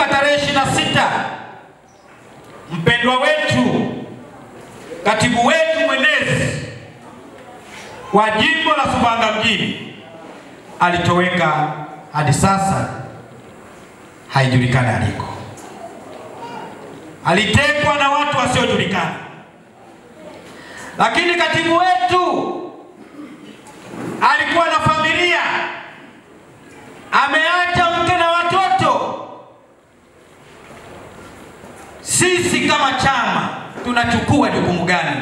Tarehe 26 mpendwa wetu, katibu wetu mwenezi wa jimbo la Sumbawanga mjini alitoweka, hadi sasa haijulikani aliko. Alitekwa na watu wasiojulikana. Lakini katibu wetu alikuwa na familia, ameacha mke na watoto. Sisi kama chama tunachukua jukumu gani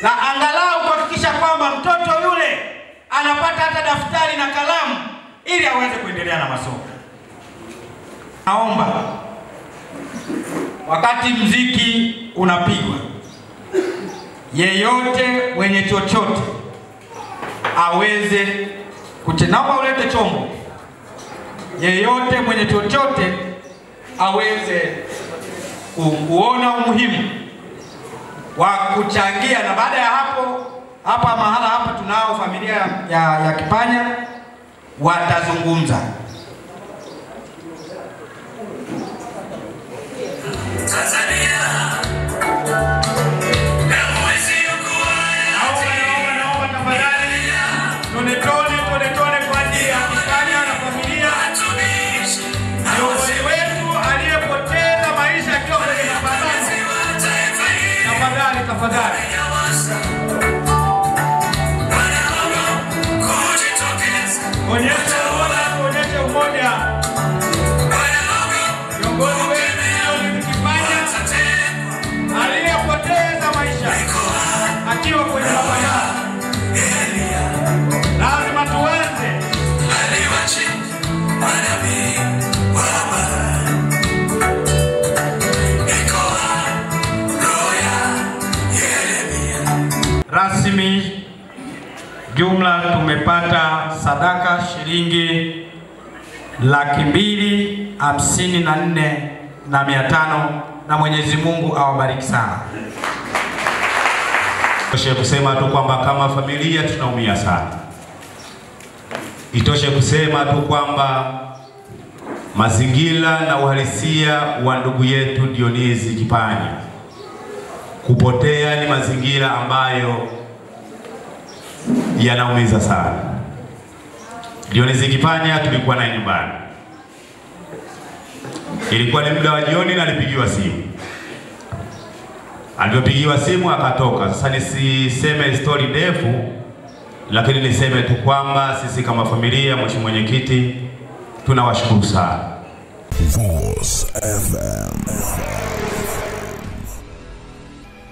na angalau kuhakikisha kwamba mtoto yule anapata hata daftari na kalamu ili aweze kuendelea na masomo? Naomba wakati mziki unapigwa, yeyote mwenye chochote aweze naomba ulete chombo. Yeyote mwenye chochote aweze kuona umuhimu wa kuchangia, na baada ya hapo mahala hapa tunao familia ya Kipanya watazungumza. Tafadhali. Onyesha umoja. Kiongozi wetu Kipanya aliyepoteza maisha akiwa kwenye mapambano. Lazima tuanze. Rasmi jumla tumepata sadaka shilingi 254,500 na Mwenyezi Mungu awabariki sana. Itoshe kusema tu kwamba kama familia tunaumia sana. Itoshe kusema tu kwamba mazingira na uhalisia wa ndugu yetu Dionisi Kipanya kupotea ni mazingira ambayo yanaumiza sana. Dionisi Kipanya tulikuwa naye nyumbani. Ilikuwa ni muda wa jioni na alipigiwa simu. Alipopigiwa simu akatoka. Sasa nisiseme story ndefu, lakini niseme tu kwamba sisi kama familia, Mheshimiwa Mwenyekiti, tunawashukuru sana. Voice FM.